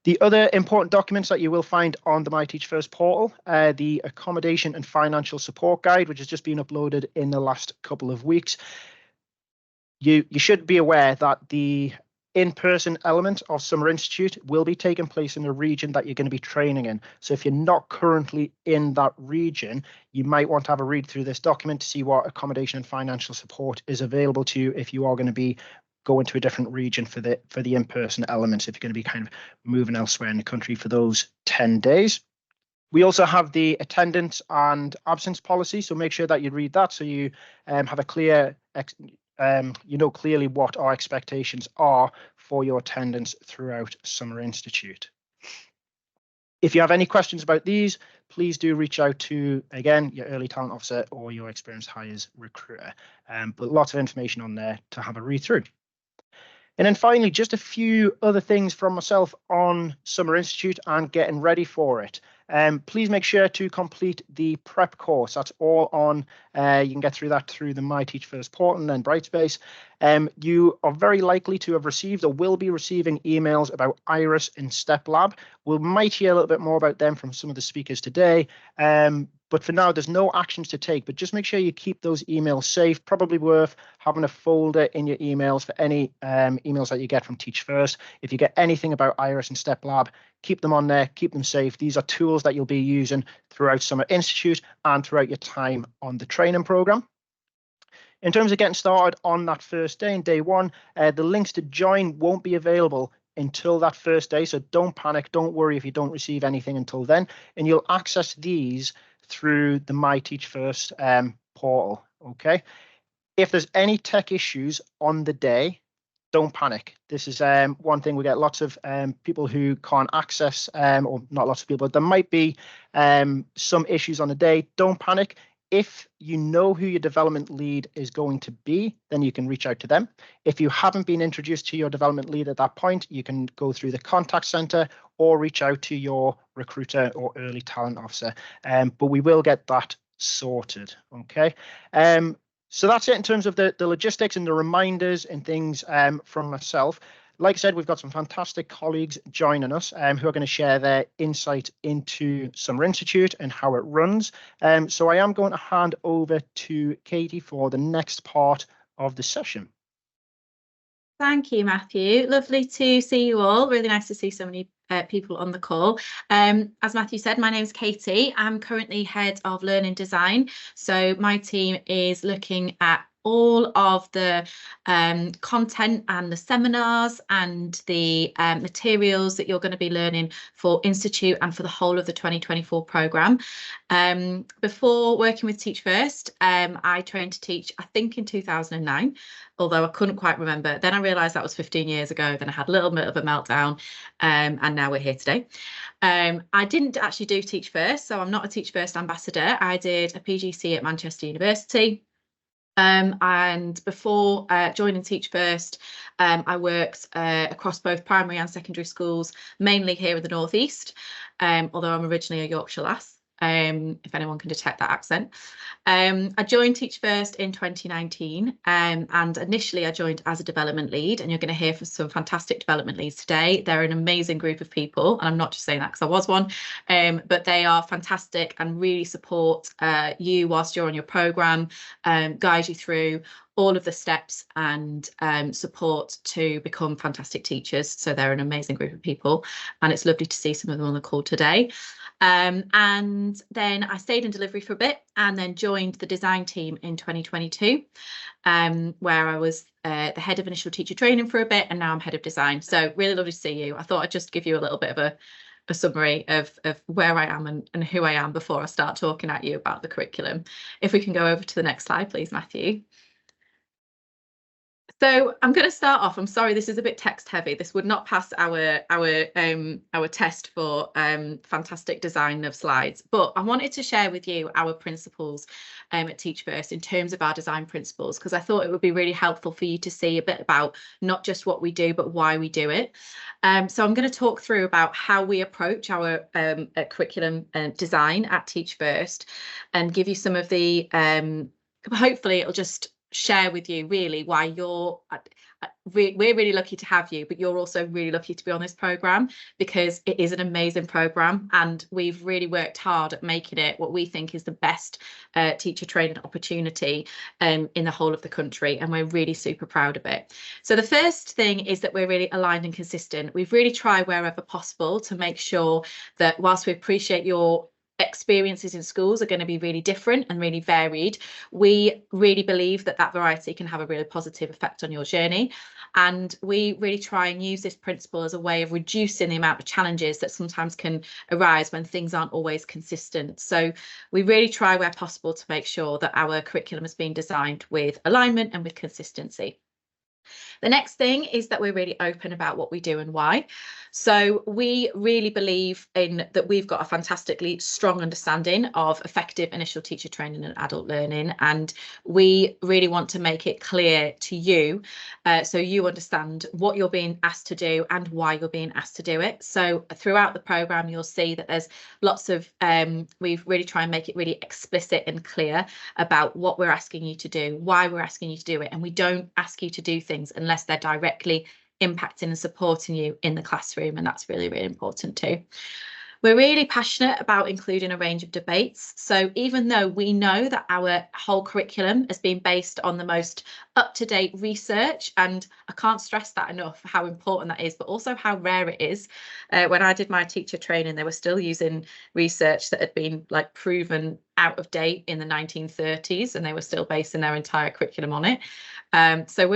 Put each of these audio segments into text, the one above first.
The other important documents that you will find on the My Teach First portal, the accommodation and financial support guide, which has just been uploaded in the last couple of weeks. You should be aware that the in-person element of Summer Institute will be taking place in the region that you're going to be training in. So if you're not currently in that region, you might want to have a read through this document to see what accommodation and financial support is available to you if you are going to be going to a different region for the in-person elements, if you're going to be kind of moving elsewhere in the country for those 10 days. We also have the attendance and absence policy, so make sure that you read that so you have a clear you know clearly what our expectations are for your attendance throughout Summer Institute. If you have any questions about these, please do reach out to, again, your early talent officer or your experienced hires recruiter. But lots of information on there to have a read through. And then finally, just a few other things from myself on Summer Institute and getting ready for it. Please make sure to complete the prep course. That's all on, you can get through that through the My Teach First portal and Brightspace. You are very likely to have received or will be receiving emails about Iris and Step Lab. We might hear a little bit more about them from some of the speakers today. But for now, there's no actions to take, but just make sure you keep those emails safe. Probably worth having a folder in your emails for any emails that you get from Teach First. If you get anything about Iris and Step Lab, keep them on there, keep them safe. These are tools that you'll be using throughout Summer Institute and throughout your time on the training program. In terms of getting started on that first day, in day one, the links to join won't be available until that first day. So don't panic, don't worry if you don't receive anything until then. And you'll access these through the My Teach First portal, okay? If there's any tech issues on the day, don't panic. This is one thing we get lots of people who can't access, or not lots of people, but there might be some issues on the day. Don't panic. If you know who your development lead is going to be, then you can reach out to them. If you haven't been introduced to your development lead at that point, you can go through the contact center or reach out to your recruiter or early talent officer. But we will get that sorted, okay? So that's it in terms of the logistics and the reminders and things from myself. Like I said, we've got some fantastic colleagues joining us who are going to share their insight into Summer Institute and how it runs. So I am going to hand over to Katie for the next part of the session. Thank you, Matthew. Lovely to see you all. Really nice to see so many people on the call. As Matthew said, my name is Katie. I'm currently head of learning design. So my team is looking at all of the content and the seminars and the materials that you're going to be learning for Institute and for the whole of the 2024 programme. Before working with Teach First, I trained to teach, I think in 2009, although I couldn't quite remember. Then I realised that was 15 years ago. Then I had a little bit of a meltdown, and now we're here today. I didn't actually do Teach First, so I'm not a Teach First ambassador. I did a PGC at Manchester University. And before joining Teach First, I worked across both primary and secondary schools, mainly here in the North East, although I'm originally a Yorkshire lass, if anyone can detect that accent. I joined Teach First in 2019, and initially I joined as a development lead, and you're going to hear from some fantastic development leads today. They're an amazing group of people, and I'm not just saying that because I was one, but they are fantastic and really support you whilst you're on your programme, guide you through all of the steps and support to become fantastic teachers. So they're an amazing group of people, and it's lovely to see some of them on the call today. And then I stayed in delivery for a bit and then joined the design team in 2022, where I was the head of initial teacher training for a bit, and now I'm head of design. So really lovely to see you. I thought I'd just give you a little bit of a summary of where I am and who I am before I start talking at you about the curriculum. If we can go over to the next slide, please, Matthew. So I'm going to start off. I'm sorry, this is a bit text heavy. This would not pass our test for fantastic design of slides. But I wanted to share with you our principles at Teach First in terms of our design principles, because I thought it would be really helpful for you to see a bit about not just what we do, but why we do it. So I'm going to talk through about how we approach our curriculum design at Teach First, and give you some of the hopefully it'll just share with you really why we're really lucky to have you, but you're also really lucky to be on this program, because it is an amazing program, and we've really worked hard at making it what we think is the best teacher training opportunity in the whole of the country, and we're really super proud of it. So the first thing is that we're really aligned and consistent. We've really tried wherever possible to make sure that whilst we appreciate your experiences in schools are going to be really different and really varied, we really believe that that variety can have a really positive effect on your journey. And we really try and use this principle as a way of reducing the amount of challenges that sometimes can arise when things aren't always consistent. So we really try where possible to make sure that our curriculum has been designed with alignment and with consistency. The next thing is that we're really open about what we do and why. So we really believe in that we've got a fantastically strong understanding of effective initial teacher training and adult learning, and we really want to make it clear to you so you understand what you're being asked to do and why you're being asked to do it. So throughout the programme, you'll see that there's lots of we've really tried and make it really explicit and clear about what we're asking you to do, why we're asking you to do it, and we don't ask you to do things unless they're directly impacting and supporting you in the classroom, and that's really, really important too. We're really passionate about including a range of debates. So even though we know that our whole curriculum has been based on the most up-to-date research, and I can't stress that enough, how important that is, but also how rare it is. When I did my teacher training, they were still using research that had been like proven out of date in the 1930s, and they were still basing their entire curriculum on it. So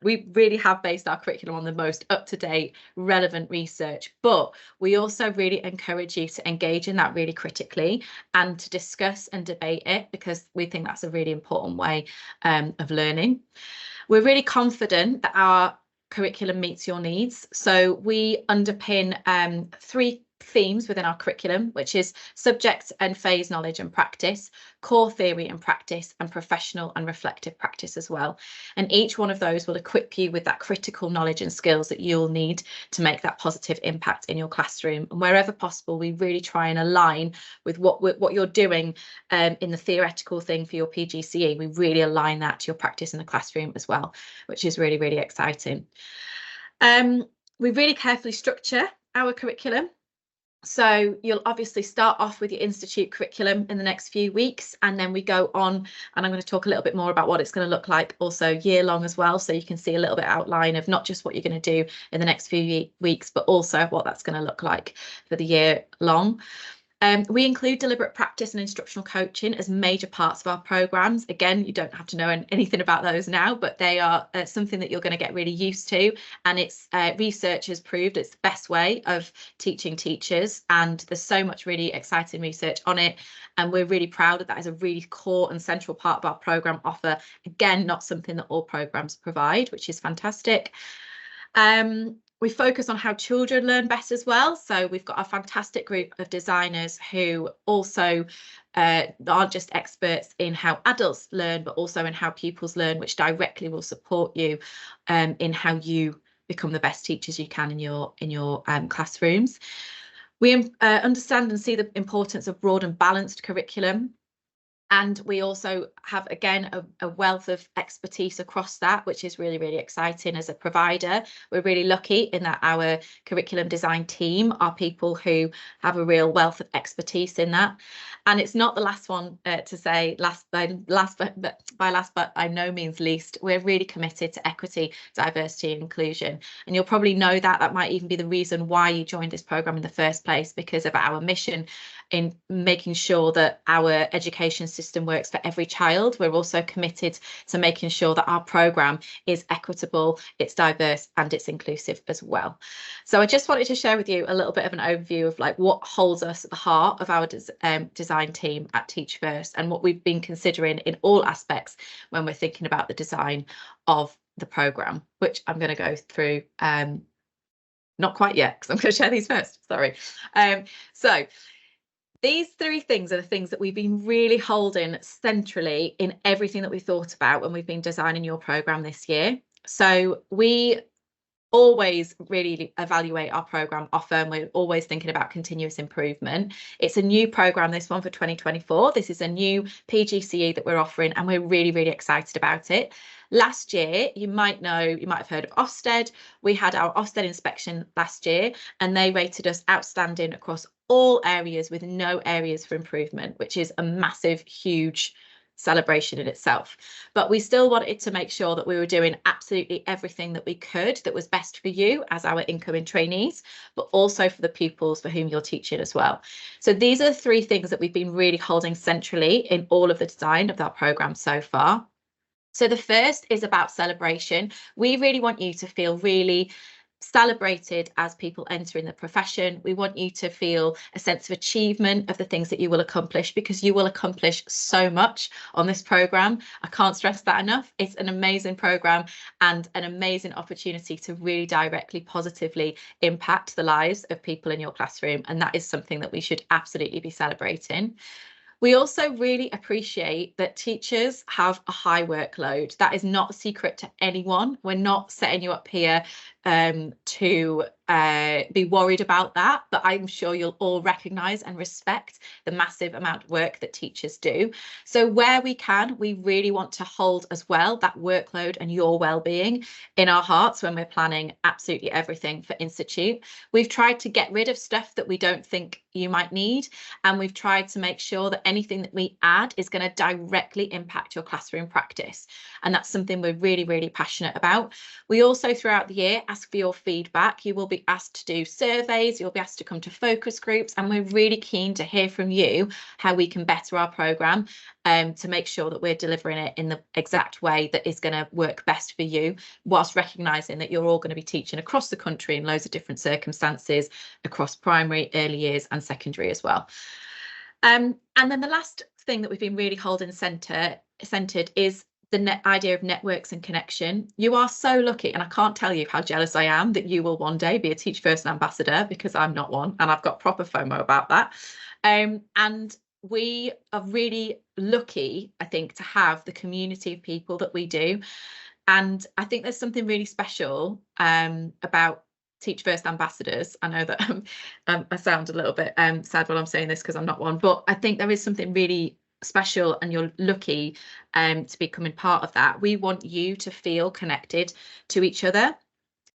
we really have based our curriculum on the most up-to-date, relevant research, but we also really encourage you to engage in that really critically and to discuss and debate it, because we think that's a really important way of learning. We're really confident that our curriculum meets your needs. So we underpin 3 themes within our curriculum, which is subject and phase knowledge and practice, core theory and practice, and professional and reflective practice as well. And each one of those will equip you with that critical knowledge and skills that you'll need to make that positive impact in your classroom. And wherever possible, we really try and align with what you're doing in the theoretical thing for your PGCE. We really align that to your practice in the classroom as well, which is really, really exciting. We really carefully structure our curriculum. So you'll obviously start off with your institute curriculum in the next few weeks, and then we go on, and I'm going to talk a little bit more about what it's going to look like also year long as well, so you can see a little bit outline of not just what you're going to do in the next few weeks, but also what that's going to look like for the year long. We include deliberate practice and instructional coaching as major parts of our programmes. Again, you don't have to know anything about those now, but they are something that you're going to get really used to. And it's research has proved it's the best way of teaching teachers. And there's so much really exciting research on it. And we're really proud that is a really core and central part of our programme offer. Again, not something that all programmes provide, which is fantastic. We focus on how children learn best as well. So we've got a fantastic group of designers who also aren't just experts in how adults learn, but also in how pupils learn, which directly will support you in how you become the best teachers you can in your classrooms. We understand and see the importance of broad and balanced curriculum. And we also have, again, a wealth of expertise across that, which is really, really exciting as a provider. We're really lucky in that our curriculum design team are people who have a real wealth of expertise in that. And it's not the last one to say, last but by no means least, we're really committed to equity, diversity and inclusion. And you'll probably know that might even be the reason why you joined this programme in the first place, because of our mission in making sure that our education system works for every child. We're also committed to making sure that our programme is equitable, it's diverse and it's inclusive as well. So I just wanted to share with you a little bit of an overview of like what holds us at the heart of our design team at Teach First, and what we've been considering in all aspects when we're thinking about the design of the programme, which I'm going to go through not quite yet, because I'm going to share these first, sorry. So these 3 things are the things that we've been really holding centrally in everything that we thought about when we've been designing your programme this year. So we always really evaluate our programme offer, and we're always thinking about continuous improvement. It's a new programme, this one for 2024. This is a new PGCE that we're offering, and we're really, really excited about it. Last year, you might have heard of Ofsted. We had our Ofsted inspection last year, and they rated us outstanding across all areas with no areas for improvement, which is a massive, huge celebration in itself. But we still wanted to make sure that we were doing absolutely everything that we could that was best for you as our incoming trainees, but also for the pupils for whom you're teaching as well. So these are the 3 things that we've been really holding centrally in all of the design of our programme so far. So the first is about celebration. We really want you to feel really celebrated as people enter in the profession. We want you to feel a sense of achievement of the things that you will accomplish, because you will accomplish so much on this programme. I can't stress that enough. It's an amazing programme and an amazing opportunity to really directly, positively impact the lives of people in your classroom. And that is something that we should absolutely be celebrating. We also really appreciate that teachers have a high workload. That is not a secret to anyone. We're not setting you up here to be worried about that, but I'm sure you'll all recognise and respect the massive amount of work that teachers do. So where we can, we really want to hold as well that workload and your well-being in our hearts when we're planning absolutely everything for Institute. We've tried to get rid of stuff that we don't think you might need, and we've tried to make sure that anything that we add is going to directly impact your classroom practice, and that's something we're really, really passionate about. We also throughout the year ask for your feedback. You will be asked to do surveys, you'll be asked to come to focus groups, and we're really keen to hear from you how we can better our programme to make sure that we're delivering it in the exact way that is going to work best for you, whilst recognising that you're all going to be teaching across the country in loads of different circumstances across primary, early years and secondary as well. And then the last thing that we've been really holding centred is the idea of networks and connection. You are so lucky, and I can't tell you how jealous I am that you will one day be a Teach First ambassador, because I'm not one, and I've got proper FOMO about that. And we are really lucky, I think, to have the community of people that we do. And I think there's something really special about Teach First ambassadors. I know that I sound a little bit sad while I'm saying this because I'm not one, but I think there is something really special, and you're lucky to be becoming part of that. We want you to feel connected to each other,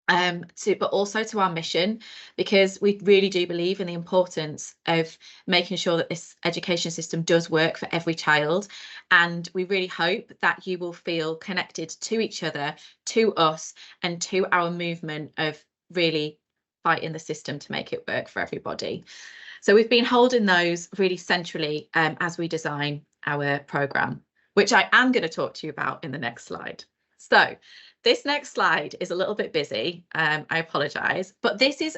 but also to our mission, because we really do believe in the importance of making sure that this education system does work for every child. And we really hope that you will feel connected to each other, to us, and to our movement of really fighting the system to make it work for everybody. So we've been holding those really centrally as we design our programme, which I am going to talk to you about in the next slide. So this next slide is a little bit busy. I apologise, but this is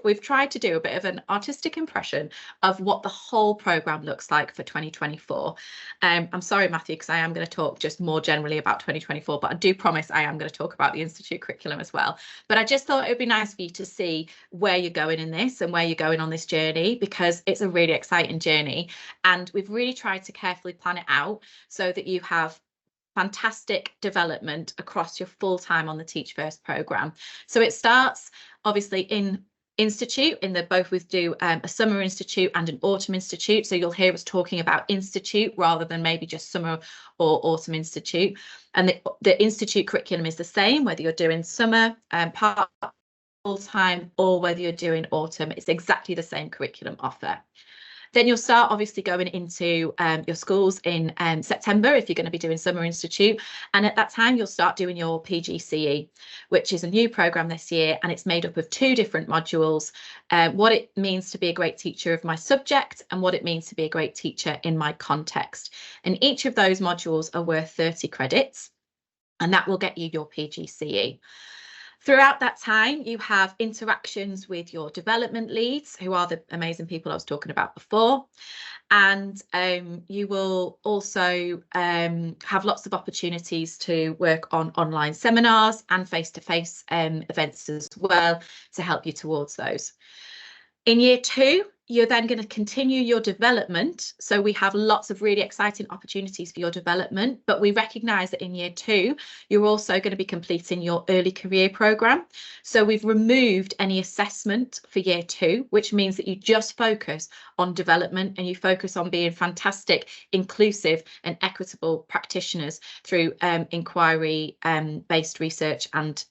we've tried to do a bit of an artistic impression of what the whole programme looks like for 2024. I'm sorry, Matthew, because I am going to talk just more generally about 2024, but I do promise I am going to talk about the Institute curriculum as well. But I just thought it would be nice for you to see where you're going in this and where you're going on this journey, because it's a really exciting journey. And we've really tried to carefully plan it out so that you have fantastic development across your full time on the Teach First programme. So it starts obviously in Institute, both with do a summer institute and an autumn institute. So you'll hear us talking about institute rather than maybe just summer or autumn institute. And the institute curriculum is the same, whether you're doing summer part full time or whether you're doing autumn. It's exactly the same curriculum offer. Then you'll start obviously going into your schools in September if you're going to be doing Summer Institute. And at that time, you'll start doing your PGCE, which is a new programme this year. And it's made up of 2 different modules, what it means to be a great teacher of my subject and what it means to be a great teacher in my context. And each of those modules are worth 30 credits, and that will get you your PGCE. Throughout that time, you have interactions with your development leads, who are the amazing people I was talking about before. And you will also have lots of opportunities to work on online seminars and face-to-face events as well to help you towards those. In year 2, you're then going to continue your development. So we have lots of really exciting opportunities for your development, but we recognise that in year 2, you're also going to be completing your early career programme. So we've removed any assessment for year 2, which means that you just focus on development and you focus on being fantastic, inclusive and equitable practitioners through inquiry based research and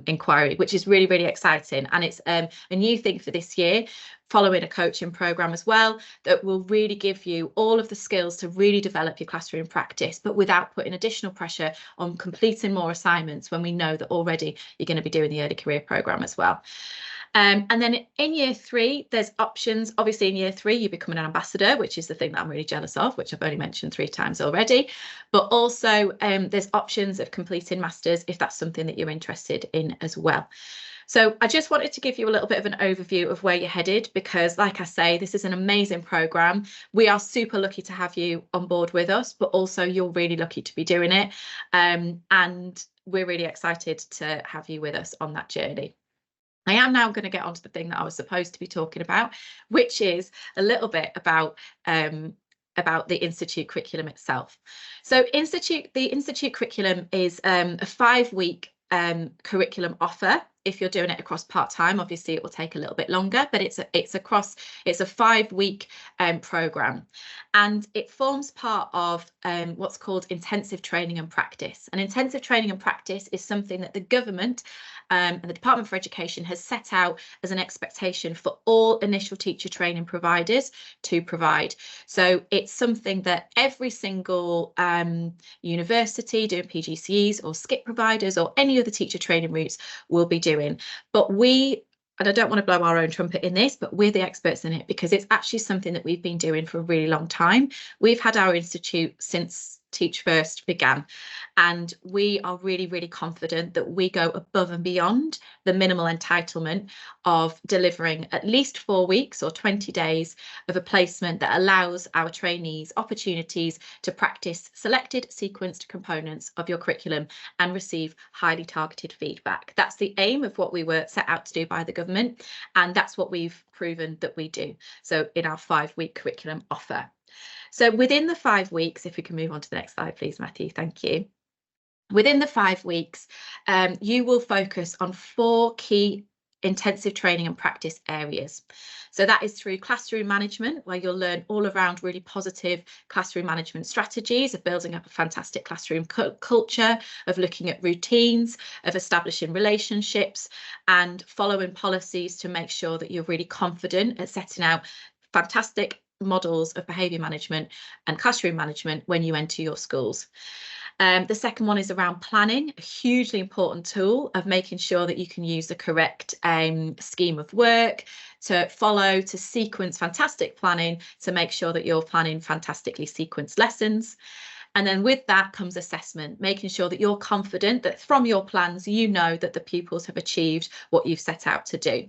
inquiry, which is really, really exciting. And it's a new thing for this year, following a coaching program as well, that will really give you all of the skills to really develop your classroom practice, but without putting additional pressure on completing more assignments when we know that already you're going to be doing the early career program as well. And then in year 3, there's options. Obviously, in year 3, you become an ambassador, which is the thing that I'm really jealous of, which I've only mentioned 3 times already. But also there's options of completing masters if that's something that you're interested in as well. So I just wanted to give you a little bit of an overview of where you're headed, because like I say, this is an amazing programme. We are super lucky to have you on board with us, but also you're really lucky to be doing it. And we're really excited to have you with us on that journey. I am now going to get on to the thing that I was supposed to be talking about, which is a little bit about the Institute curriculum itself. So the Institute curriculum is a 5-week curriculum offer. If you're doing it across part-time, obviously it will take a little bit longer, but it's a 5-week program, and it forms part of what's called intensive training and practice. And intensive training and practice is something that the government and the Department for Education has set out as an expectation for all initial teacher training providers to provide. So it's something that every single university doing PGCEs or SCIP providers or any other teacher training routes will be doing. But and I don't want to blow our own trumpet in this, but we're the experts in it because it's actually something that we've been doing for a really long time. We've had our institute since Teach First began, and we are really, really confident that we go above and beyond the minimal entitlement of delivering at least 4 weeks or 20 days of a placement that allows our trainees opportunities to practice selected sequenced components of your curriculum and receive highly targeted feedback. That's the aim of what we were set out to do by the government, and that's what we've proven that we do. So in our 5-week curriculum offer. So within the 5 weeks, if we can move on to the next slide, please, Matthew, thank you. Within the 5 weeks, you will focus on 4 key intensive training and practice areas. So that is through classroom management, where you'll learn all around really positive classroom management strategies of building up a fantastic classroom culture, of looking at routines, of establishing relationships and following policies to make sure that you're really confident at setting out fantastic models of behaviour management and classroom management when you enter your schools. The second one is around planning, a hugely important tool of making sure that you can use the correct scheme of work to follow, to sequence fantastic planning, to make sure that you're planning fantastically sequenced lessons. And then with that comes assessment, making sure that you're confident that from your plans, you know that the pupils have achieved what you've set out to do.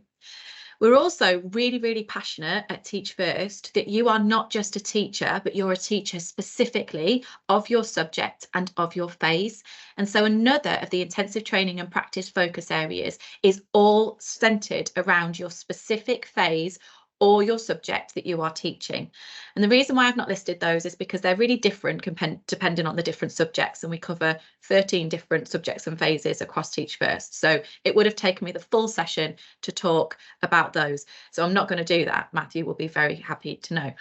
We're also really, really passionate at Teach First that you are not just a teacher, but you're a teacher specifically of your subject and of your phase. And so another of the intensive training and practice focus areas is all centred around your specific phase or your subject that you are teaching. And the reason why I've not listed those is because they're really different depending on the different subjects, and we cover 13 different subjects and phases across Teach First. So it would have taken me the full session to talk about those. So I'm not going to do that. Matthew will be very happy to know.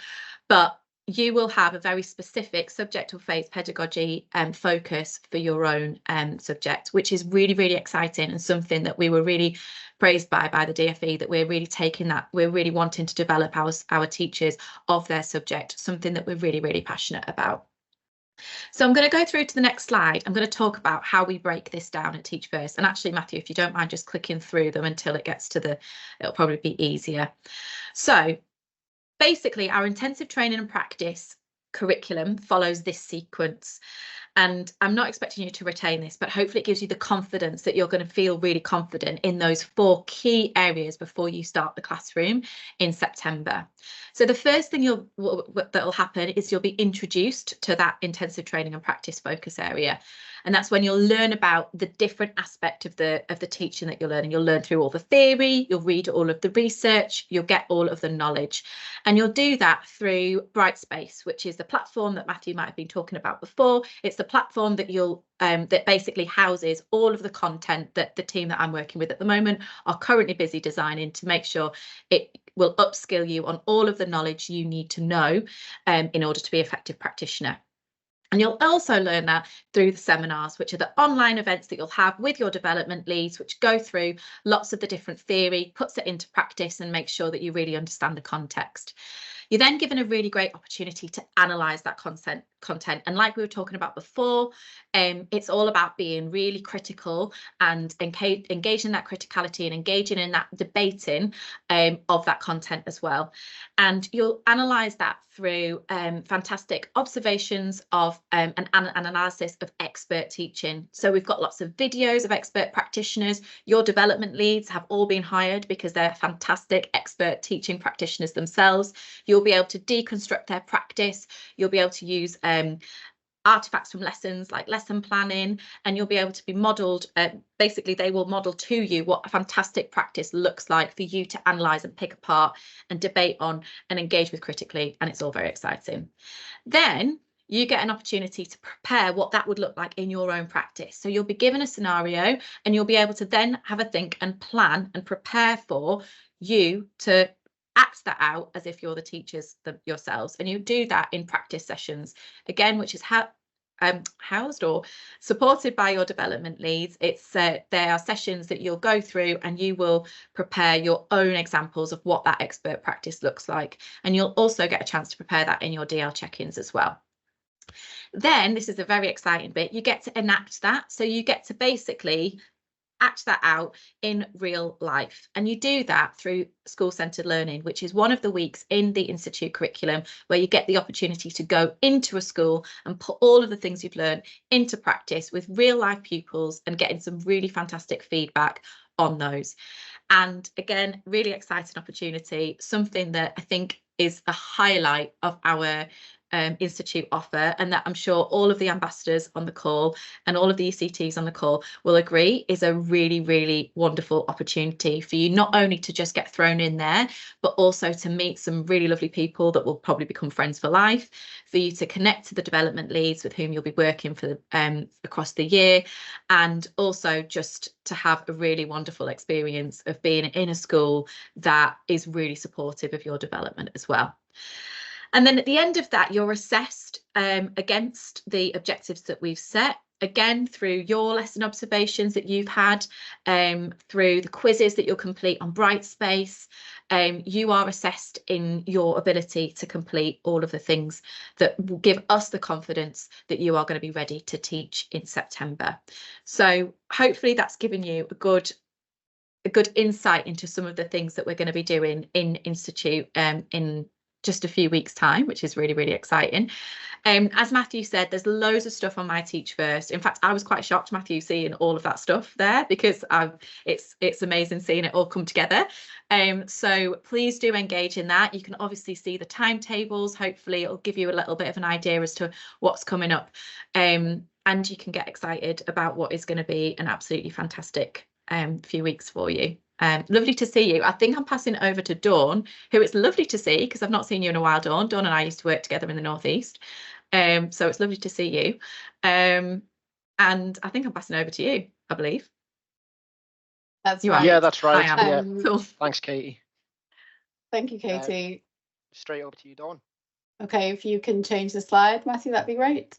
But you will have a very specific subject or phase pedagogy focus for your own subject, which is really, really exciting and something that we were really praised by the DFE, that we're really taking that, we're really wanting to develop our teachers of their subject, something that we're really, really passionate about. So I'm going to go through to the next slide. I'm going to talk about how we break this down at Teach First. And actually, Matthew, if you don't mind just clicking through them until it gets to it'll probably be easier. So basically, our intensive training and practice curriculum follows this sequence. And I'm not expecting you to retain this, but hopefully it gives you the confidence that you're going to feel really confident in those 4 key areas before you start the classroom in September. So the first thing that'll happen is you'll be introduced to that intensive training and practice focus area. And that's when you'll learn about the different aspect of the teaching that you're learning. You'll learn through all the theory, you'll read all of the research, you'll get all of the knowledge. And you'll do that through Brightspace, which is the platform that Matthew might have been talking about before. It's the platform that that basically houses all of the content that the team that I'm working with at the moment are currently busy designing to make sure it will upskill you on all of the knowledge you need to know in order to be an effective practitioner. And you'll also learn that through the seminars, which are the online events that you'll have with your development leads, which go through lots of the different theory, puts it into practice and makes sure that you really understand the context. You're then given a really great opportunity to analyse that content. And like we were talking about before, it's all about being really critical and engaging that criticality and engaging in that debating of that content as well. And you'll analyse that through fantastic observations of an analysis of expert teaching. So we've got lots of videos of expert practitioners. Your development leads have all been hired because they're fantastic expert teaching practitioners themselves. You'll be able to deconstruct their practice. You'll be able to use artifacts from lessons like lesson planning, and you'll be able to be modelled. Basically, they will model to you what a fantastic practice looks like for you to analyse and pick apart and debate on and engage with critically, and it's all very exciting. Then you get an opportunity to prepare what that would look like in your own practice. So you'll be given a scenario and you'll be able to then have a think and plan and prepare for you to act that out as if you're the teachers yourselves. And you do that in practice sessions, again, which is housed or supported by your development leads. There are sessions that you'll go through and you will prepare your own examples of what that expert practice looks like. And you'll also get a chance to prepare that in your DL check-ins as well. Then this is a very exciting bit. You get to enact that. So you get to basically act that out in real life. And you do that through school-centred learning, which is one of the weeks in the Institute curriculum where you get the opportunity to go into a school and put all of the things you've learned into practice with real life pupils and getting some really fantastic feedback on those. And again, really exciting opportunity, something that I think is a highlight of our Institute offer, and that I'm sure all of the ambassadors on the call and all of the ECTs on the call will agree is a really, really wonderful opportunity for you, not only to just get thrown in there, but also to meet some really lovely people that will probably become friends for life, for you to connect to the development leads with whom you'll be working for across the year, and also just to have a really wonderful experience of being in a school that is really supportive of your development as well. And then at the end of that, you're assessed against the objectives that we've set, again, through your lesson observations that you've had, through the quizzes that you'll complete on Brightspace. You are assessed in your ability to complete all of the things that will give us the confidence that you are going to be ready to teach in September. So hopefully that's given you a good insight into some of the things that we're going to be doing in Institute in just a few weeks' time, which is really, really exciting. As Matthew said, there's loads of stuff on My Teach First. In fact, I was quite shocked, Matthew, seeing all of that stuff there, because it's amazing seeing it all come together. So please do engage in that. You can obviously see the timetables. Hopefully it'll give you a little bit of an idea as to what's coming up. And you can get excited about what is going to be an absolutely fantastic few weeks for you. Lovely to see you. I think I'm passing over to Dawn, who it's lovely to see because I've not seen you in a while, Dawn. Dawn and I used to work together in the Northeast. So it's lovely to see you. And I think I'm passing over to you, I believe. That's right. Yeah, that's right. I am. Yeah. Cool. Thanks, Katie. Thank you, Katie. Straight over to you, Dawn. Okay, if you can change the slide, Matthew, that'd be great.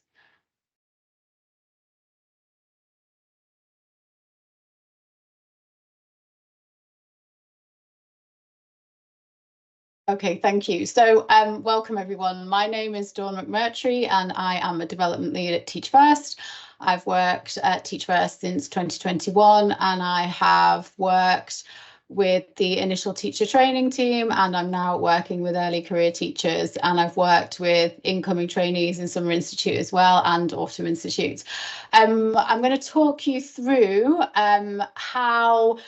Okay, thank you. So welcome everyone. My name is Dawn McMurtry and I am a development lead at Teach First. I've worked at Teach First since 2021 and I have worked with the initial teacher training team, and I'm now working with early career teachers, and I've worked with incoming trainees in Summer Institute as well and Autumn Institute. I'm going to talk you through how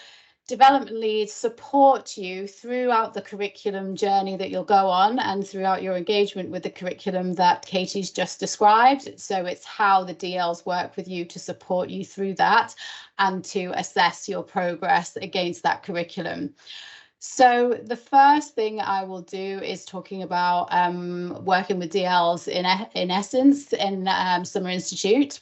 development leads support you throughout the curriculum journey that you'll go on and throughout your engagement with the curriculum that Katie's just described. So it's how the DLs work with you to support you through that and to assess your progress against that curriculum. So the first thing I will do is talking about working with DLs in essence in Summer Institute.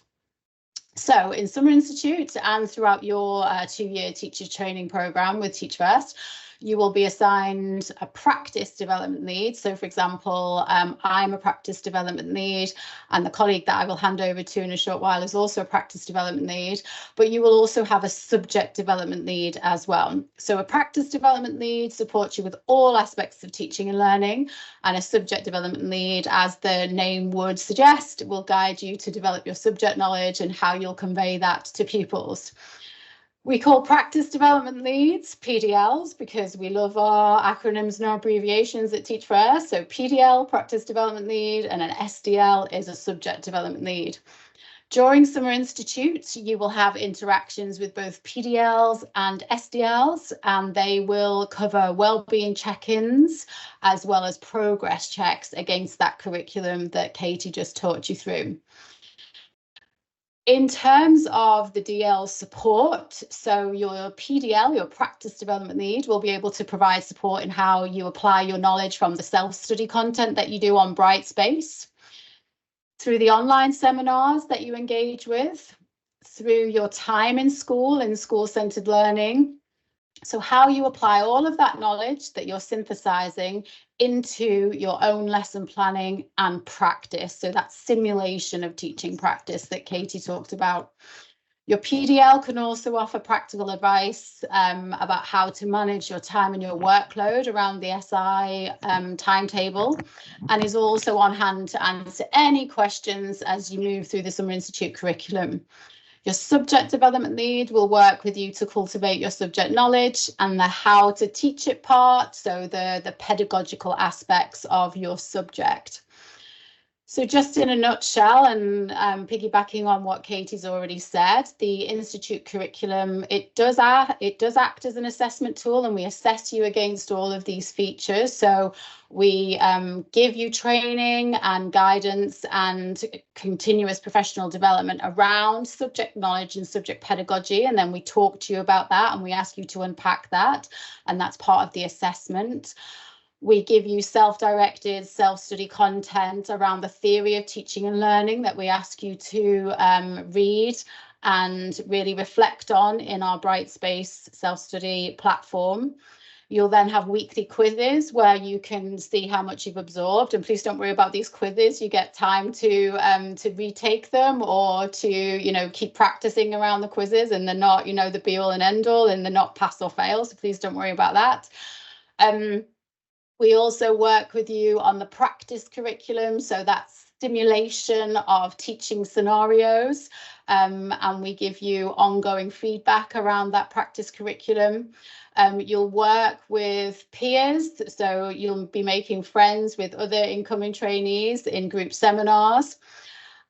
So in Summer Institute and throughout your 2-year teacher training program with Teach First, you will be assigned a practice development lead. So for example, I'm a practice development lead, and the colleague that I will hand over to in a short while is also a practice development lead, but you will also have a subject development lead as well. So a practice development lead supports you with all aspects of teaching and learning, and a subject development lead, as the name would suggest, will guide you to develop your subject knowledge and how you'll convey that to pupils. We call practice development leads PDLs because we love our acronyms and our abbreviations at Teach First. So PDL, practice development lead, and an SDL is a subject development lead. During Summer Institute, you will have interactions with both PDLs and SDLs, and they will cover wellbeing check-ins as well as progress checks against that curriculum that Katie just taught you through. In terms of the DL support, so your PDL, your practice development lead, will be able to provide support in how you apply your knowledge from the self-study content that you do on Brightspace, through the online seminars that you engage with, through your time in school and school-centered learning. So how you apply all of that knowledge that you're synthesizing into your own lesson planning and practice. So that simulation of teaching practice that Katie talked about. Your PDL can also offer practical advice about how to manage your time and your workload around the SI timetable, and is also on hand to answer any questions as you move through the Summer Institute curriculum. Your subject development lead will work with you to cultivate your subject knowledge and the how to teach it part, so the pedagogical aspects of your subject. So just in a nutshell, and piggybacking on what Katie's already said, the Institute curriculum, it does act as an assessment tool, and we assess you against all of these features. So we give you training and guidance and continuous professional development around subject knowledge and subject pedagogy, and then we talk to you about that and we ask you to unpack that, and that's part of the assessment. We give you self-directed, self-study content around the theory of teaching and learning that we ask you to read and really reflect on in our Brightspace self-study platform. You'll then have weekly quizzes where you can see how much you've absorbed, and please don't worry about these quizzes. You get time to retake them or to keep practicing around the quizzes, and they're not the be all and end all, and they're not pass or fail. So please don't worry about that. We also work with you on the practice curriculum, so that's simulation of teaching scenarios, and we give you ongoing feedback around that practice curriculum. You'll work with peers, so you'll be making friends with other incoming trainees in group seminars.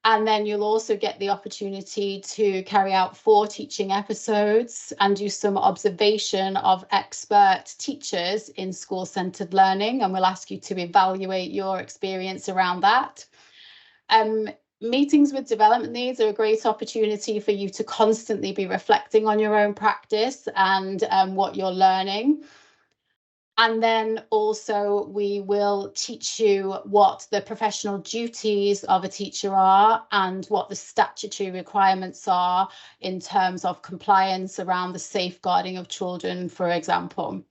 And then you'll also get the opportunity to carry out 4 teaching episodes and do some observation of expert teachers in school-centered learning. And we'll ask you to evaluate your experience around that. Meetings with development leads are a great opportunity for you to constantly be reflecting on your own practice and what you're learning. And then also we will teach you what the professional duties of a teacher are and what the statutory requirements are in terms of compliance around the safeguarding of children, for example.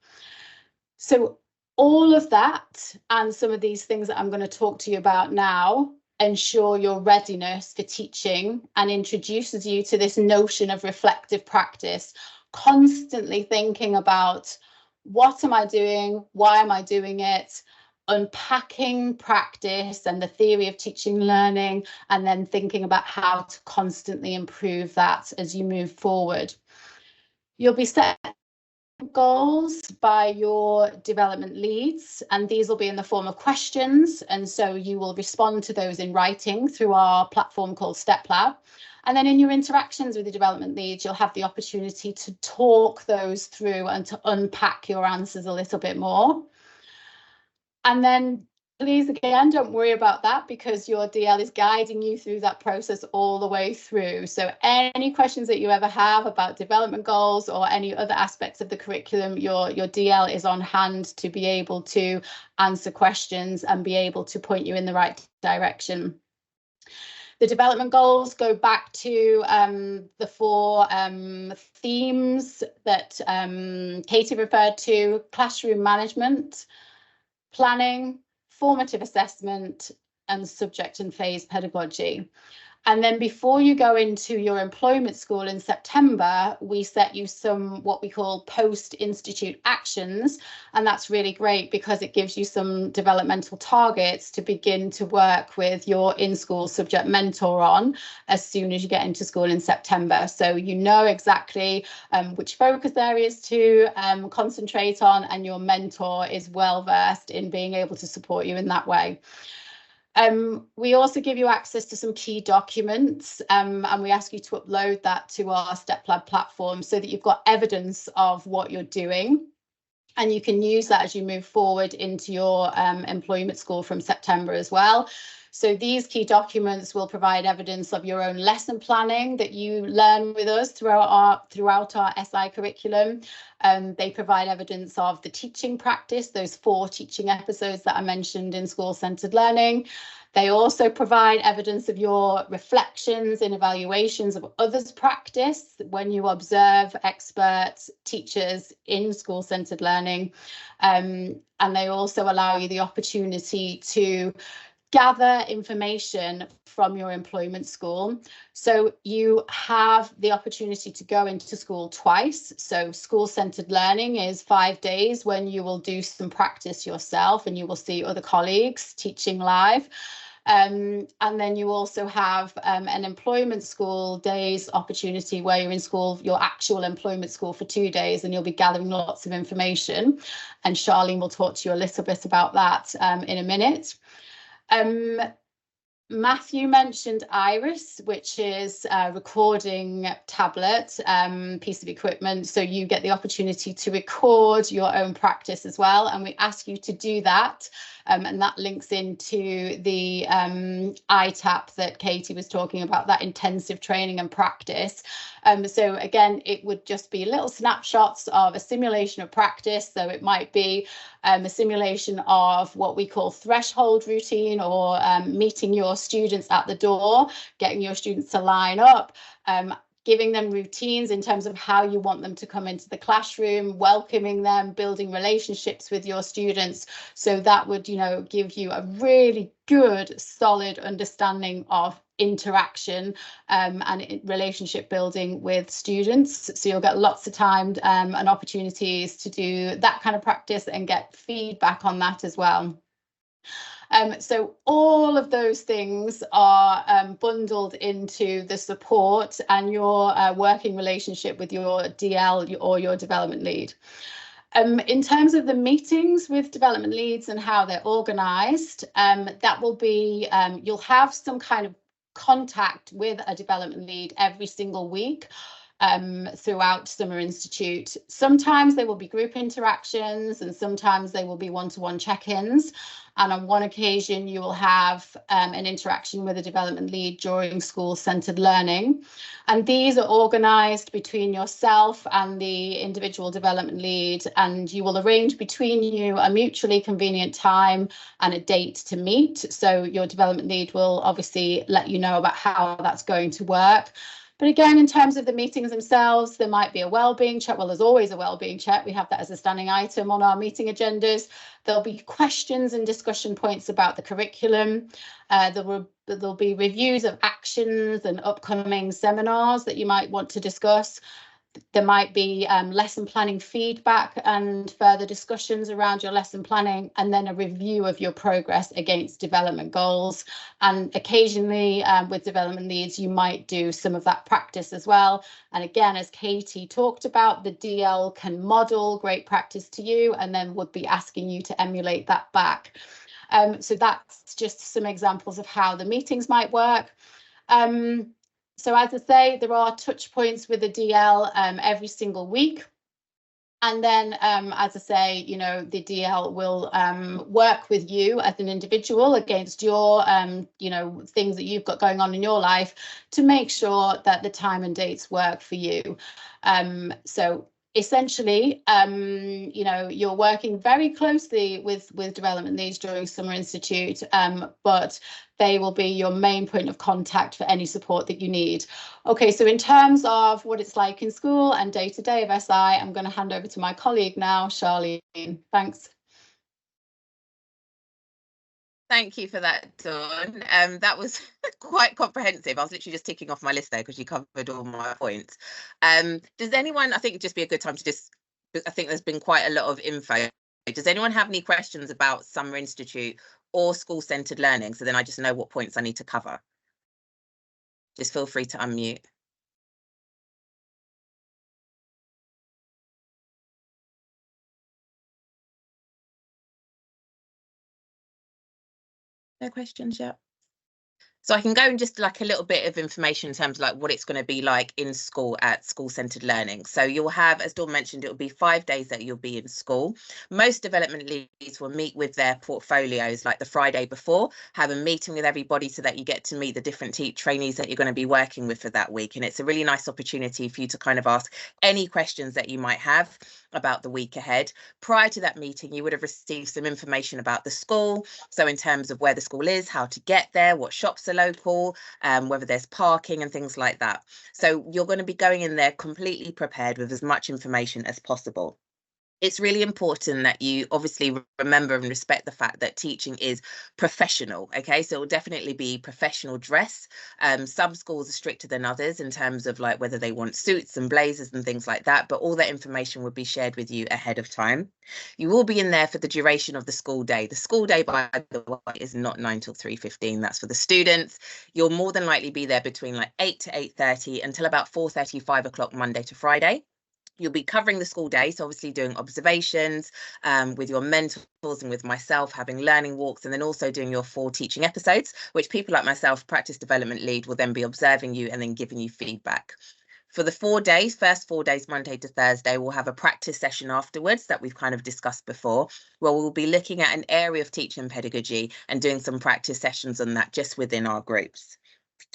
So all of that and some of these things that I'm going to talk to you about now ensure your readiness for teaching and introduces you to this notion of reflective practice, constantly thinking about what am I doing? Why am I doing it? Unpacking practice and the theory of teaching and learning, and then thinking about how to constantly improve that as you move forward. You'll be set goals by your development leads, and these will be in the form of questions, and so you will respond to those in writing through our platform called StepLab. And then in your interactions with the development leads, you'll have the opportunity to talk those through and to unpack your answers a little bit more. And then please, again, don't worry about that, because your DL is guiding you through that process all the way through. So any questions that you ever have about development goals or any other aspects of the curriculum, your DL is on hand to be able to answer questions and be able to point you in the right direction. The development goals go back to the 4 themes that Katie referred to: classroom management, planning, formative assessment, and subject and phase pedagogy. And then before you go into your employment school in September, we set you some what we call post-institute actions. And that's really great because it gives you some developmental targets to begin to work with your in-school subject mentor on as soon as you get into school in September. So you know exactly which focus areas to concentrate on, and your mentor is well versed in being able to support you in that way. We also give you access to some key documents, and we ask you to upload that to our StepLab platform so that you've got evidence of what you're doing, and you can use that as you move forward into your employment school from September as well. So these key documents will provide evidence of your own lesson planning that you learn with us throughout our SI curriculum. They provide evidence of the teaching practice, those 4 teaching episodes that I mentioned in school-centered learning. They also provide evidence of your reflections and evaluations of others' practice when you observe experts, teachers in school-centered learning. And they also allow you the opportunity to gather information from your employment school. So you have the opportunity to go into school twice. So school-centered learning is 5 days when you will do some practice yourself and you will see other colleagues teaching live. And then you also have an employment school days opportunity where you're in school, your actual employment school, for 2 days, and you'll be gathering lots of information. And Charlene will talk to you a little bit about that in a minute. Matthew mentioned Iris, which is a recording tablet piece of equipment. So you get the opportunity to record your own practice as well. And we ask you to do that. And that links into the ITAP that Katie was talking about, that intensive training and practice. So again, it would just be little snapshots of a simulation of practice. So it might be a simulation of what we call threshold routine, or meeting your students at the door, getting your students to line up, giving them routines in terms of how you want them to come into the classroom, welcoming them, building relationships with your students. So that would, give you a really good, solid understanding of interaction and relationship building with students. So you'll get lots of time and opportunities to do that kind of practice and get feedback on that as well. So all of those things are bundled into the support and your working relationship with your DL or your development lead. In terms of the meetings with development leads and how they're organised, that will be, you'll have some kind of contact with a development lead every single week throughout Summer Institute. Sometimes there will be group interactions and sometimes they will be one-to-one check-ins. And on one occasion, you will have an interaction with a development lead during school-centered learning. And these are organised between yourself and the individual development lead, and you will arrange between you a mutually convenient time and a date to meet. So your development lead will obviously let you know about how that's going to work. But again, in terms of the meetings themselves, there might be a wellbeing check. Well, there's always a wellbeing check. We have that as a standing item on our meeting agendas. There'll be questions and discussion points about the curriculum. There'll be reviews of actions and upcoming seminars that you might want to discuss. There might be lesson planning feedback and further discussions around your lesson planning, and then a review of your progress against development goals. And occasionally with development leads, you might do some of that practice as well. And again, as Katie talked about, the DL can model great practice to you and then would be asking you to emulate that back. So that's just some examples of how the meetings might work. So as I say, there are touch points with the DL every single week. And then, as I say, you know, the DL will work with you as an individual against your, you know, things that you've got going on in your life to make sure that the time and dates work for you. So essentially, you know, you're working very closely with Development Leads during Summer Institute, but they will be your main point of contact for any support that you need. Okay, so in terms of what it's like in school and day-to-day of SI, I'm going to hand over to my colleague now, Charlene. Thanks. Thank you for that, Dawn. That was quite comprehensive. I was literally just ticking off my list there because you covered all my points. Does anyone, I think it'd just be a good time to just, I think there's been quite a lot of info. Does anyone have any questions about Summer Institute or school-centred learning? So then I just know what points I need to cover. Just feel free to unmute. No questions yet? So I can go in just like a little bit of information in terms of like what it's going to be like in school at school-centred learning. So you'll have, as Dawn mentioned, it will be 5 days that you'll be in school. Most development leads will meet with their portfolios like the Friday before, have a meeting with everybody so that you get to meet the different trainees that you're going to be working with for that week. And it's a really nice opportunity for you to kind of ask any questions that you might have about the week ahead. Prior to that meeting, you would have received some information about the school. So in terms of where the school is, how to get there, what shops are local, whether there's parking and things like that. So you're going to be going in there completely prepared with as much information as possible. It's really important that you obviously remember and respect the fact that teaching is professional. Okay, so it will definitely be professional dress. Some schools are stricter than others in terms of like whether they want suits and blazers and things like that, but all that information will be shared with you ahead of time. You will be in there for the duration of the school day. The school day, by the way, is not 9 till 3:15. That's for the students. You'll more than likely be there between like 8 to 8:30 until about 4:30, 5 o'clock Monday to Friday. You'll be covering the school day, so obviously doing observations with your mentors and with myself, having learning walks, and then also doing your 4 teaching episodes, which people like myself, practice development lead, will then be observing you and then giving you feedback. For the 4 days, first 4 days, Monday to Thursday, we'll have a practice session afterwards that we've kind of discussed before, where we'll be looking at an area of teaching pedagogy and doing some practice sessions on that just within our groups.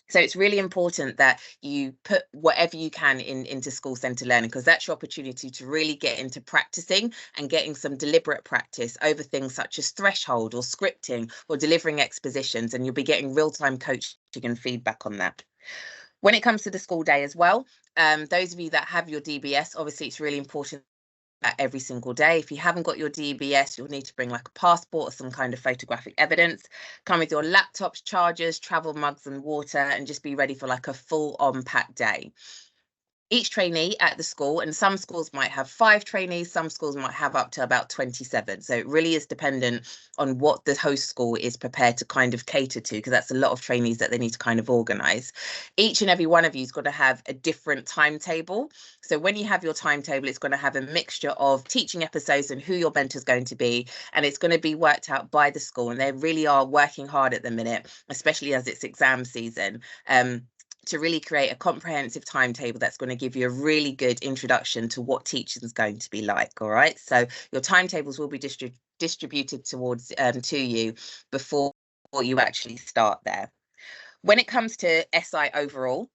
So it's really important that you put whatever you can into school-centred learning, because that's your opportunity to really get into practicing and getting some deliberate practice over things such as threshold or scripting or delivering expositions, and you'll be getting real-time coaching and feedback on that. When it comes to the school day as well, those of you that have your DBS, obviously it's really important every single day. If you haven't got your DBS, you'll need to bring like a passport or some kind of photographic evidence. Come with your laptops, chargers, travel mugs and water, and just be ready for like a full-on packed day. Each trainee at the school, and some schools might have 5 trainees, some schools might have up to about 27. So it really is dependent on what the host school is prepared to kind of cater to, because that's a lot of trainees that they need to kind of organise. Each and every one of you is going to have a different timetable. So when you have your timetable, it's going to have a mixture of teaching episodes and who your mentor is going to be, and it's going to be worked out by the school. And they really are working hard at the minute, especially as it's exam season, to really create a comprehensive timetable that's going to give you a really good introduction to what teaching is going to be like. All right, so your timetables will be distributed towards to you before you actually start there. When it comes to SI overall,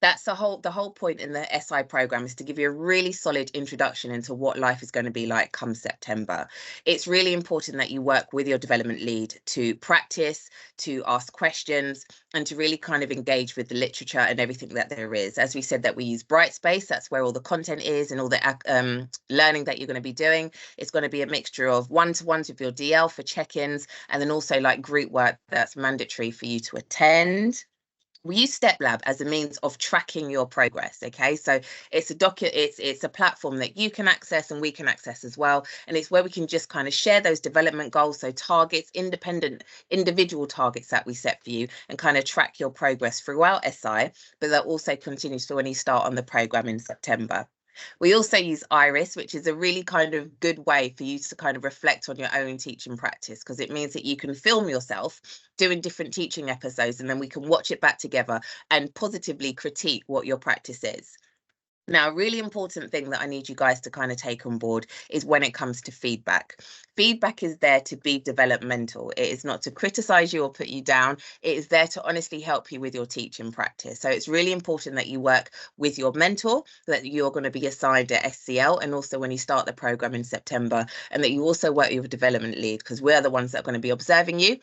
that's the whole point in the SI program, is to give you a really solid introduction into what life is going to be like come September. It's really important that you work with your development lead to practice, to ask questions, and to really kind of engage with the literature and everything that there is. As we said, that we use Brightspace, that's where all the content is and all the learning that you're going to be doing. It's going to be a mixture of one-to-ones with your DL for check-ins, and then also like group work that's mandatory for you to attend. We use StepLab as a means of tracking your progress. Okay, so it's a platform that you can access and we can access as well, and it's where we can just kind of share those development goals, so targets, individual targets that we set for you, and kind of track your progress throughout SI. But that also continues for when you start on the program in September. We also use Iris, which is a really kind of good way for you to kind of reflect on your own teaching practice, because it means that you can film yourself doing different teaching episodes, and then we can watch it back together and positively critique what your practice is. Now, a really important thing that I need you guys to kind of take on board is when it comes to feedback. Feedback is there to be developmental. It is not to criticize you or put you down. It is there to honestly help you with your teaching practice. So it's really important that you work with your mentor, that you're going to be assigned at SCL, and also when you start the program in September, and that you also work with your development lead, because we're the ones that are going to be observing you.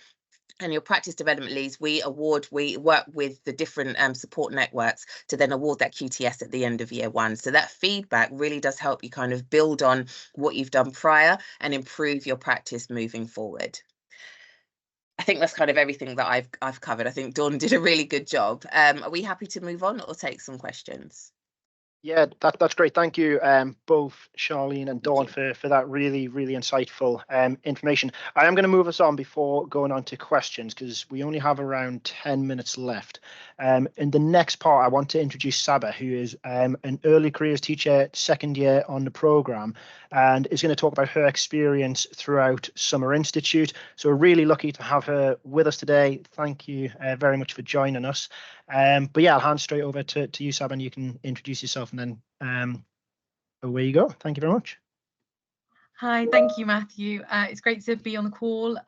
And your practice development leads, we work with the different support networks to then award that QTS at the end of year one. So that feedback really does help you kind of build on what you've done prior and improve your practice moving forward. I think that's kind of everything that I've covered. I think Dawn did a really good job. Are we happy to move on or take some questions? Yeah, that's great. Thank you, both Charlene and Dawn, for that really, really insightful information. I am going to move us on before going on to questions, because we only have around 10 minutes left. In the next part, I want to introduce Saba, who is an early careers teacher, second year on the programme, and is going to talk about her experience throughout Summer Institute. So we're really lucky to have her with us today. Thank you very much for joining us. But yeah, I'll hand straight over to you, Saba, and you can introduce yourself, and then away you go. Thank you very much. Hi, thank you, Matthew. It's great to be on the call.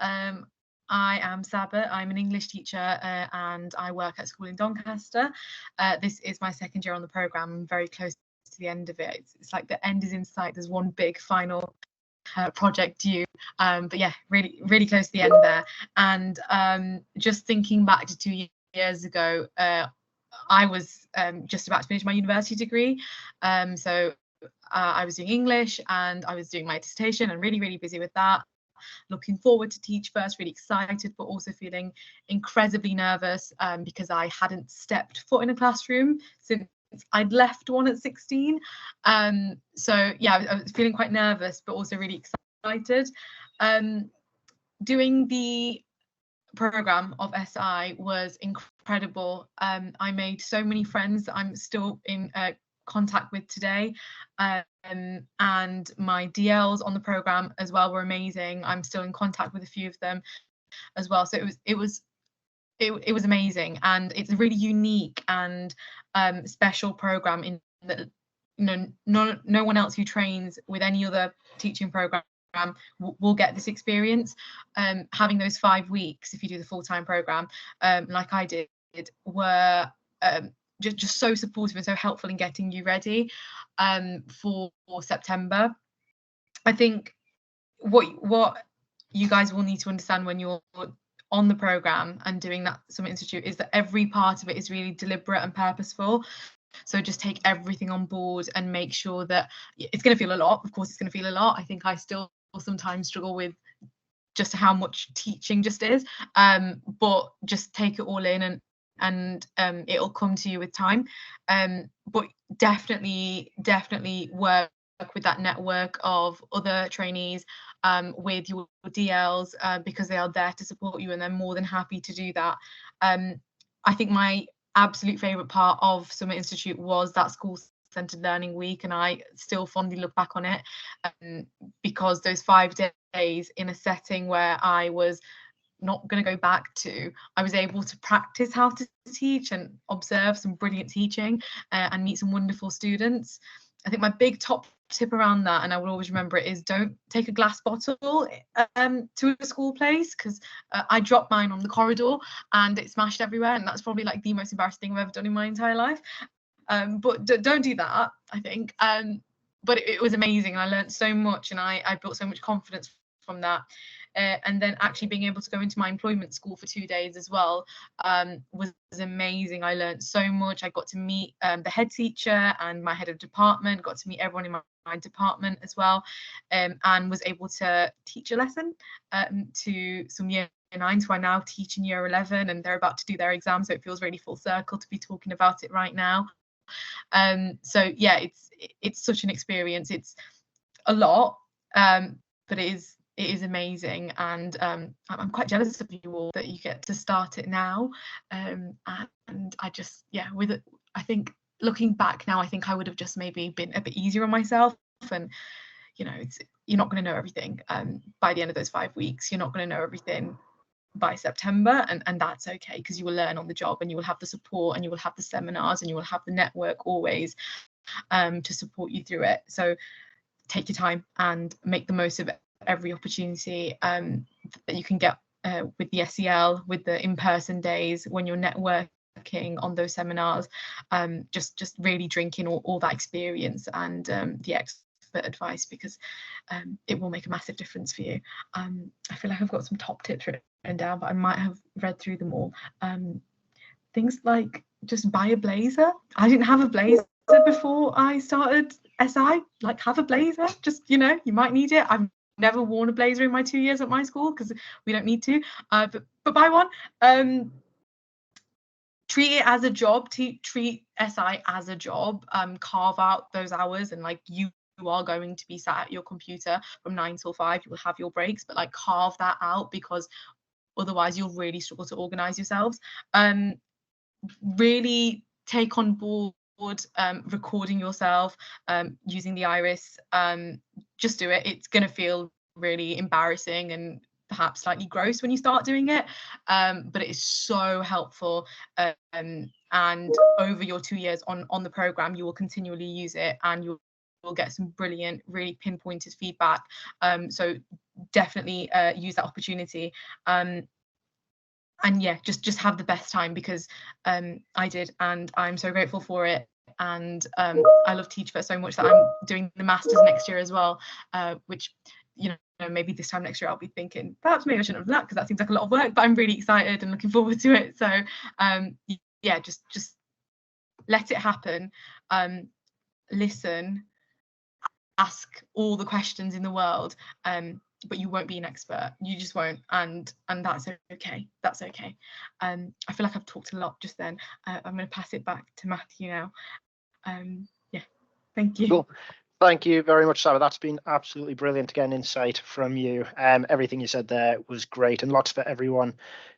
I am Saba. I'm an English teacher and I work at a school in Doncaster. This is my second year on the programme. I'm very close to the end of it. It's like the end is in sight. There's one big final project due, but yeah, really, really close to the end there. And just thinking back to 2 years ago, I was just about to finish my university degree. So I was doing English and I was doing my dissertation and really, really busy with that. Looking forward to Teach First, really excited, but also feeling incredibly nervous because I hadn't stepped foot in a classroom since I'd left one at 16. So yeah, I was feeling quite nervous, but also really excited. Doing the program of SI was incredible. I made so many friends that I'm still in contact with today, and my DLs on the program as well were amazing. I'm still in contact with a few of them as well. So it was amazing, and it's a really unique and special program in that, you know, no one else who trains with any other teaching program will get this experience. Having those 5 weeks, if you do the full-time program, like I did, were just so supportive and so helpful in getting you ready for September. I think what you guys will need to understand when you're on the program and doing that Summer Institute is that every part of it is really deliberate and purposeful. So just take everything on board and make sure that it's going to feel a lot. Of course, it's going to feel a lot. I think I still sometimes struggle with just how much teaching just is, but just take it all in and it'll come to you with time. But definitely work with that network of other trainees, with your DLs, because they are there to support you and they're more than happy to do that. I think my absolute favourite part of Summer Institute was that school-centred learning week, and I still fondly look back on it, because those 5 days in a setting where I was not going to go back to, I was able to practice how to teach and observe some brilliant teaching and meet some wonderful students. I think my big top tip around that, and I will always remember it, is don't take a glass bottle to a school place, because I dropped mine on the corridor and it smashed everywhere, and that's probably like the most embarrassing thing I've ever done in my entire life. But don't do that, I think. But it was amazing. I learned so much, and I built so much confidence from that. And then actually being able to go into my employment school for 2 days as well was amazing. I learned so much. I got to meet the head teacher and my head of department, got to meet everyone in my department as well, and was able to teach a lesson to some year 9s who I now teach in year 11, and they're about to do their exam, so it feels really full circle to be talking about it right now. So yeah, it's such an experience. It's a lot, but it is amazing, and I'm quite jealous of you all that you get to start it now. And I just, yeah, with it, I think looking back now, I think I would have just maybe been a bit easier on myself. And you're not going to know everything by the end of those 5 weeks. You're not going to know everything by September, and that's okay, because you will learn on the job, and you will have the support, and you will have the seminars, and you will have the network always to support you through it. So take your time and make the most of every opportunity that you can get with the SEL, with the in-person days, when you're networking on those seminars. Just really drink in all that experience and the expert advice, because it will make a massive difference for you. I feel like I've got some top tips written down, but I might have read through them all. Things like just buy a blazer. I didn't have a blazer before I started SI. Like, have a blazer, just, you might need it. I've never worn a blazer in my 2 years at my school because we don't need to, but buy one. Treat it as a job. Treat SI as a job. Carve out those hours, and like you are going to be sat at your computer from 9 till 5. You will have your breaks, but like carve that out, because otherwise you'll really struggle to organize yourselves. Really take on board recording yourself using the Iris. Just do it. It's going to feel really embarrassing and perhaps slightly gross when you start doing it, but it is so helpful, and over your 2 years on the program, you will continually use it, and you'll get some brilliant, really pinpointed feedback. So definitely use that opportunity, and yeah, just have the best time, because I did, and I'm so grateful for it. And I love Teach First so much that I'm doing the masters next year as well, which maybe this time next year I'll be thinking perhaps maybe I shouldn't have done that, because that seems like a lot of work, but I'm really excited and looking forward to it. So yeah, just let it happen. Listen, ask all the questions in the world, but you won't be an expert. You just won't, and that's okay. That's okay. I feel like I've talked a lot just then. I'm going to pass it back to Matthew now. Yeah, thank you. Cool. Thank you very much, Sarah. That's been absolutely brilliant to get an insight from you. Everything you said there was great, and lots for everyone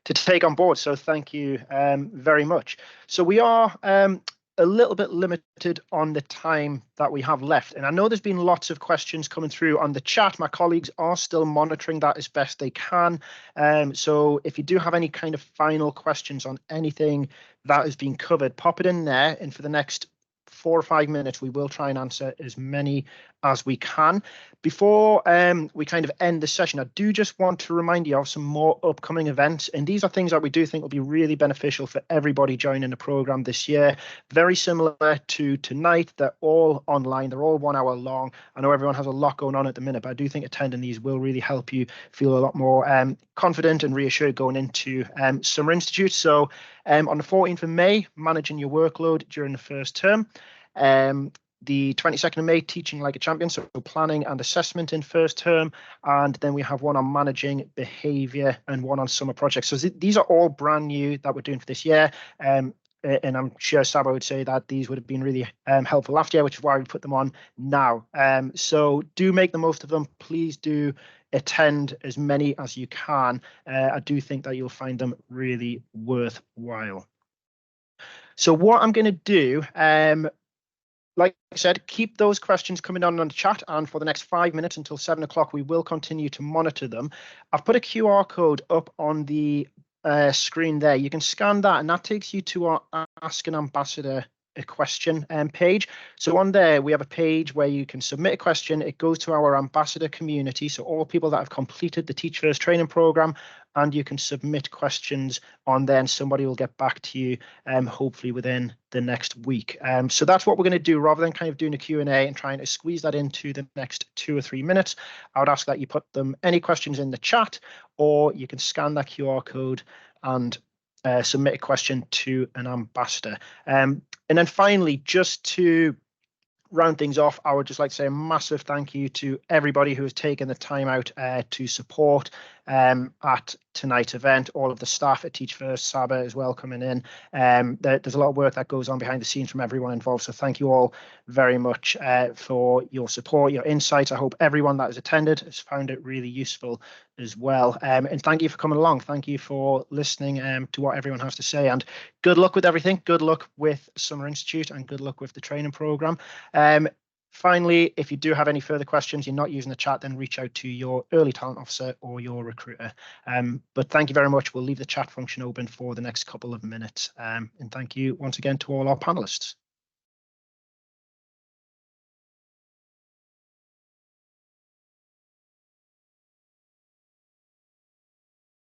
to take on board. So thank you very much. So we are a little bit limited on the time that we have left. And I know there's been lots of questions coming through on the chat. My colleagues are still monitoring that as best they can. So if you do have any kind of final questions on anything that has been covered, pop it in there. And for the next 4 or 5 minutes, we will try and answer as many as we can. Before we kind of end the session, I do just want to remind you of some more upcoming events. And these are things that we do think will be really beneficial for everybody joining the program this year. Very similar to tonight. They're all online. They're all 1 hour long. I know everyone has a lot going on at the minute, but I do think attending these will really help you feel a lot more confident and reassured going into Summer Institute. So on the 14th of May, managing your workload during the first term. The 22nd of May, teaching like a champion, so planning and assessment in first term, and then we have one on managing behaviour and one on summer projects. So these are all brand new that we're doing for this year, and I'm sure Saba would say that these would have been really helpful last year, which is why we put them on now. So do make the most of them. Please do attend as many as you can. I do think that you'll find them really worthwhile. So what I'm going to do, like I said, keep those questions coming on the chat, and for the next 5 minutes until 7 o'clock, we will continue to monitor them. I've put a QR code up on the screen there. You can scan that, and that takes you to our Ask an Ambassador a question page. So on there, we have a page where you can submit a question. It goes to our ambassador community, so all people that have completed the Teach First training program, and you can submit questions on there, and somebody will get back to you hopefully within the next week. So that's what we're going to do. Rather than kind of doing a Q&A and trying to squeeze that into the next 2 or 3 minutes, I would ask that you put any questions in the chat, or you can scan that QR code and submit a question to an ambassador. And then finally, just to round things off, I would just like to say a massive thank you to everybody who has taken the time out to support at tonight's event. All of the staff at Teach First, Saba as well coming in. There's a lot of work that goes on behind the scenes from everyone involved. So thank you all very much for your support, your insights. I hope everyone that has attended has found it really useful as well. And thank you for coming along. Thank you for listening to what everyone has to say. And good luck with everything. Good luck with Summer Institute and good luck with the training program. Finally, if you do have any further questions, you're not using the chat, then reach out to your early talent officer or your recruiter. But thank you very much. We'll leave the chat function open for the next couple of minutes. And thank you once again to all our panelists.